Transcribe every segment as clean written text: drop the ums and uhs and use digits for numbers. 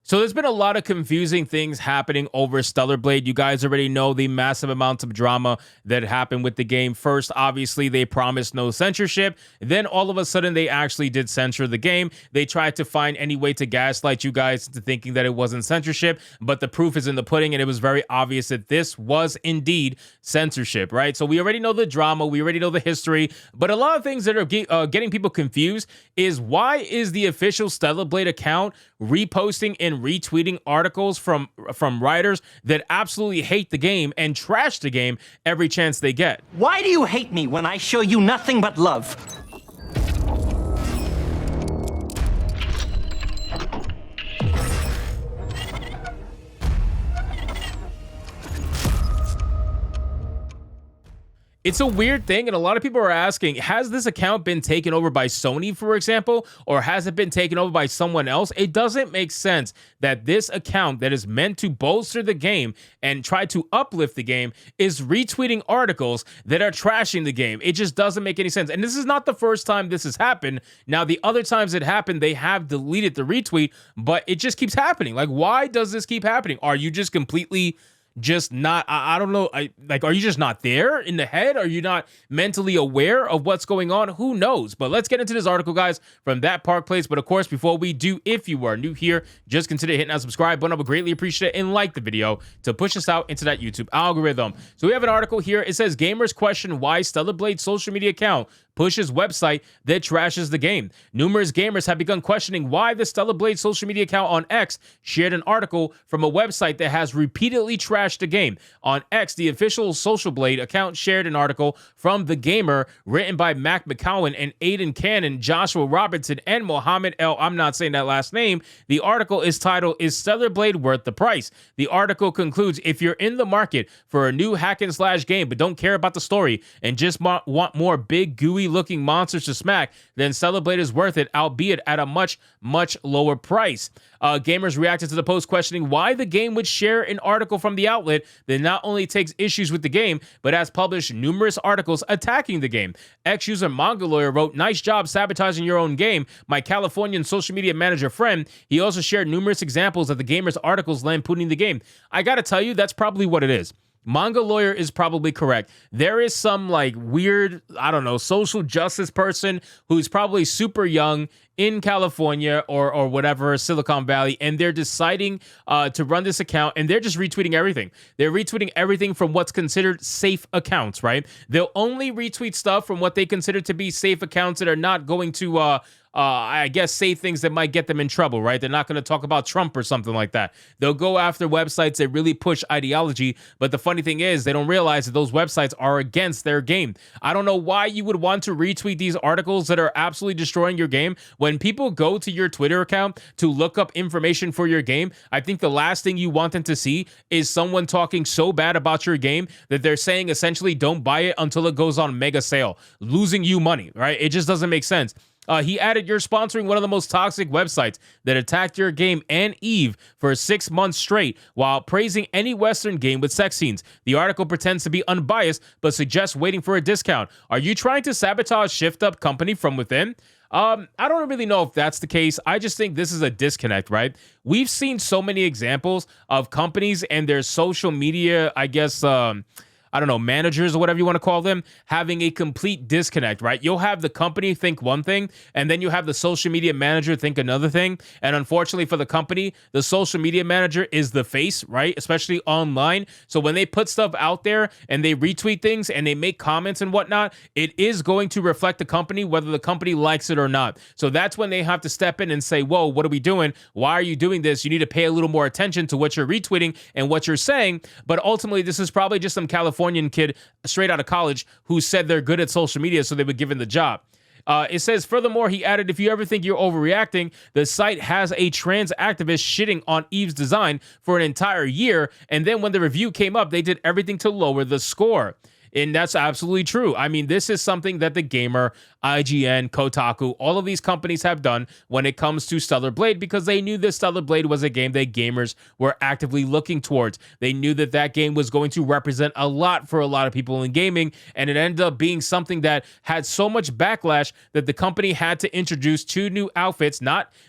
So there's been a lot of confusing things happening over Stellar Blade. You guys already know the massive amounts of drama that happened with the game. First, obviously, they promised no censorship. Then all of a sudden, they actually did censor the game. They tried to find any way to gaslight you guys into thinking that it wasn't censorship, but the proof is in the pudding, and it was very obvious that this was indeed censorship, right? So we already know the drama. We already know the history, but a lot of things that are getting people confused is why is the official Stellar Blade account reposting and retweeting articles from writers that absolutely hate the game and trash the game every chance they get. Why do you hate me when I show you nothing but love? It's a weird thing, and a lot of people are asking, has this account been taken over by Sony, for example, or has it been taken over by someone else? It doesn't make sense that this account that is meant to bolster the game and try to uplift the game is retweeting articles that are trashing the game. It just doesn't make any sense. And this is not the first time this has happened. Now, the other times it happened, they have deleted the retweet, but it just keeps happening. Like, why does this keep happening? Are you just completely just not, I don't know, are you just not there in the head? Are you not mentally aware of what's going on? Who knows? But let's get into this article, guys, from That Park Place. But of course, before we do, if you are new here, just consider hitting that subscribe button. I would greatly appreciate it, and like the video to push us out into that YouTube algorithm. So we have an article here. It says, gamers question why Stellar Blade's social media account pushes website that trashes the game. Numerous gamers have begun questioning why the Stellar Blade social media account on X shared an article from a website that has repeatedly trashed the game. On X, the official Social Blade account shared an article from The Gamer written by Mac McCowan and Aiden Cannon, Joshua Robinson, and Mohammed L. I'm not saying that last name. The article is titled, "Is Stellar Blade Worth the Price?" The article concludes, if you're in the market for a new hack and slash game but don't care about the story and just want more big, gooey looking monsters to smack, then Stellar Blade is worth it, albeit at a much lower price. Gamers reacted to the post questioning why the game would share an article from the outlet that not only takes issues with the game, but has published numerous articles attacking the game. Ex-user Manga Lawyer wrote, "Nice job sabotaging your own game. My Californian social media manager friend." He also shared numerous examples of the gamer's articles lampooning the game. I gotta tell you, that's probably what it is. Manga Lawyer is probably correct. There is some like weird, I don't know, social justice person who's probably super young in California or whatever, Silicon Valley, and they're deciding to run this account, and they're just retweeting everything. They're retweeting everything from what's considered safe accounts, right? They'll only retweet stuff from what they consider to be safe accounts that are not going to I guess, say things that might get them in trouble, right? They're not going to talk about Trump or something like that. They'll go after websites that really push ideology, but the funny thing is they don't realize that those websites are against their game. I don't know why you would want to retweet these articles that are absolutely destroying your game. When people go to your Twitter account to look up information for your game, I think the last thing you want them to see is someone talking so bad about your game that they're saying essentially don't buy it until it goes on mega sale, losing you money, right? It just doesn't make sense. He added, "You're sponsoring one of the most toxic websites that attacked your game and Eve for 6 months straight while praising any Western game with sex scenes. The article pretends to be unbiased but suggests waiting for a discount. Are you trying to sabotage Shift Up Company from within?" I don't really know if that's the case. I just think this is a disconnect, right? We've seen so many examples of companies and their social media, I guess, I don't know, managers or whatever you want to call them, having a complete disconnect, right? You'll have the company think one thing, and then you have the social media manager think another thing. And unfortunately for the company, the social media manager is the face, right? Especially online. So when they put stuff out there and they retweet things and they make comments and whatnot, it is going to reflect the company, whether the company likes it or not. So that's when they have to step in and say, whoa, what are we doing? Why are you doing this? You need to pay a little more attention to what you're retweeting and what you're saying. But ultimately, this is probably just some Californian kid straight out of college who said they're good at social media, so they were given the job. It says, furthermore, he added, "If you ever think you're overreacting, the site has a trans activist shitting on Eve's design for an entire year, and then when the review came up, they did everything to lower the score." And that's absolutely true. I mean, this is something that the Gamer, IGN, Kotaku, all of these companies have done when it comes to Stellar Blade, because they knew that Stellar Blade was a game that gamers were actively looking towards. They knew that that game was going to represent a lot for a lot of people in gaming, and it ended up being something that had so much backlash that the company had to introduce 2 new outfits.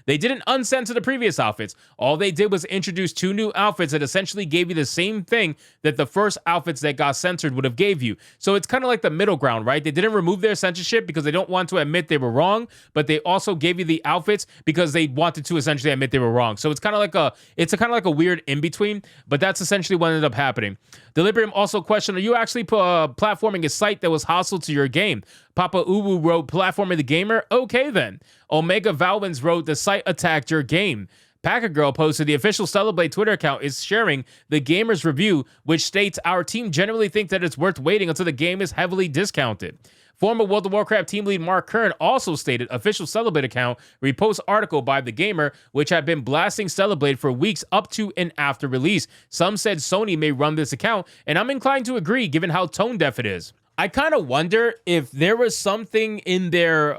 They didn't uncensor the previous outfits. All they did was introduce 2 new outfits that essentially gave you the same thing that the first outfits that got censored would have gave you. So it's kind of like the middle ground, right? They didn't remove their censorship because they don't want to admit they were wrong, but they also gave you the outfits because they wanted to essentially admit they were wrong. So it's kind of like a weird in between, but that's essentially what ended up happening. Deliberium also questioned, are you actually platforming a site that was hostile to your game? Papa Uwu wrote, platforming the gamer? Okay then. Omega Valvins wrote, the site attacked your game. Packer Girl posted, the official Stellar Blade Twitter account is sharing the gamer's review, which states, our team generally thinks that it's worth waiting until the game is heavily discounted. Former World of Warcraft team lead Mark Kern also stated, official Stellar Blade account reposts article by the gamer, which had been blasting Stellar Blade for weeks up to and after release. Some said Sony may run this account, and I'm inclined to agree given how tone deaf it is. I kind of wonder if there was something in their,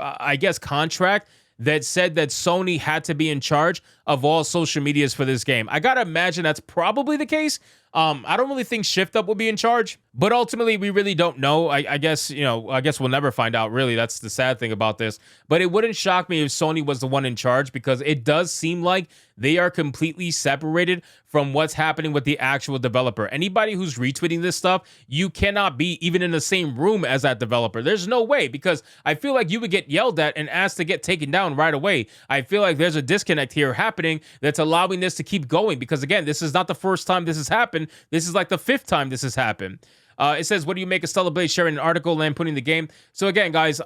contract that said that Sony had to be in charge of all social medias for this game. I gotta imagine that's probably the case. I don't really think Shift Up will be in charge, but ultimately we really don't know. I guess we'll never find out, really. That's the sad thing about this. But it wouldn't shock me if Sony was the one in charge, because it does seem like they are completely separated from what's happening with the actual developer. Anybody who's retweeting this stuff, you cannot be even in the same room as that developer. There's no way, because I feel like you would get yelled at and asked to get taken down right away. I feel like there's a disconnect here happening that's allowing this to keep going, because again, this is not the first time this has happened. This is like the 5th time this has happened. It says, what do you make of Stellar Blade sharing an article and putting the game? So again, guys,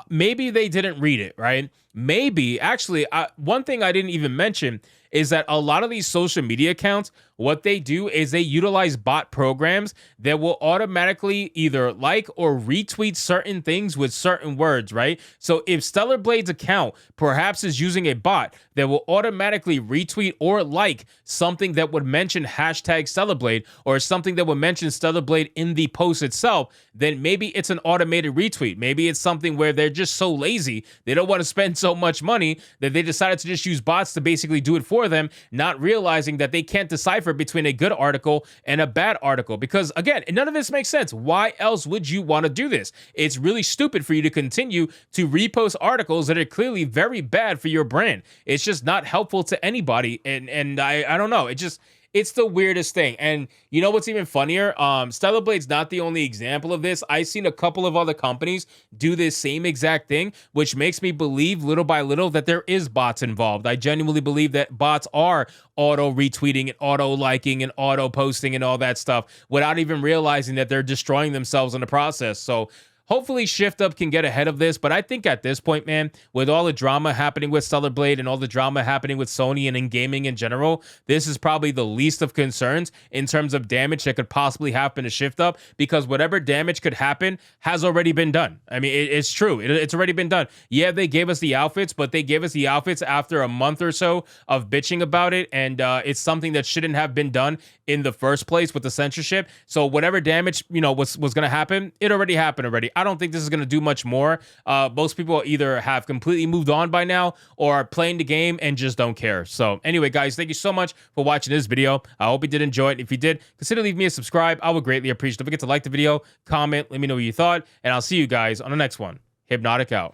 maybe they didn't read it, right? Maybe. Actually, one thing I didn't even mention is that a lot of these social media accounts, what they do is they utilize bot programs that will automatically either like or retweet certain things with certain words, right? So if Stellar Blade's account perhaps is using a bot that will automatically retweet or like something that would mention hashtag Stellar Blade, or something that would mention Stellar Blade in the post itself, then maybe it's an automated retweet. Maybe it's something where they're just so lazy, they don't want to spend so much money, that they decided to just use bots to basically do it for them, not realizing that they can't decipher between a good article and a bad article. Because again, none of this makes sense. Why else would you want to do this? It's really stupid for you to continue to repost articles that are clearly very bad for your brand. It's just not helpful to anybody. And I don't know. It's the weirdest thing. And you know what's even funnier? Stellar Blade's not the only example of this. I've seen a couple of other companies do this same exact thing, which makes me believe little by little that there is bots involved. I genuinely believe that bots are auto retweeting and auto liking and auto posting and all that stuff without even realizing that they're destroying themselves in the process. So hopefully Shift Up can get ahead of this, but I think at this point, man, with all the drama happening with Stellar Blade and all the drama happening with Sony and in gaming in general, this is probably the least of concerns in terms of damage that could possibly happen to Shift Up, because whatever damage could happen has already been done. I mean, it's true. It's already been done. Yeah, they gave us the outfits, but they gave us the outfits after a month or so of bitching about it, and it's something that shouldn't have been done in the first place with the censorship. So whatever damage, was going to happen, it already happened already. I don't think this is going to do much more. Most people either have completely moved on by now or are playing the game and just don't care. So anyway, guys, thank you so much for watching this video. I hope you did enjoy it. If you did, consider leaving me a subscribe. I would greatly appreciate it. Don't forget to like the video, comment, let me know what you thought, and I'll see you guys on the next one. Hypnotic out.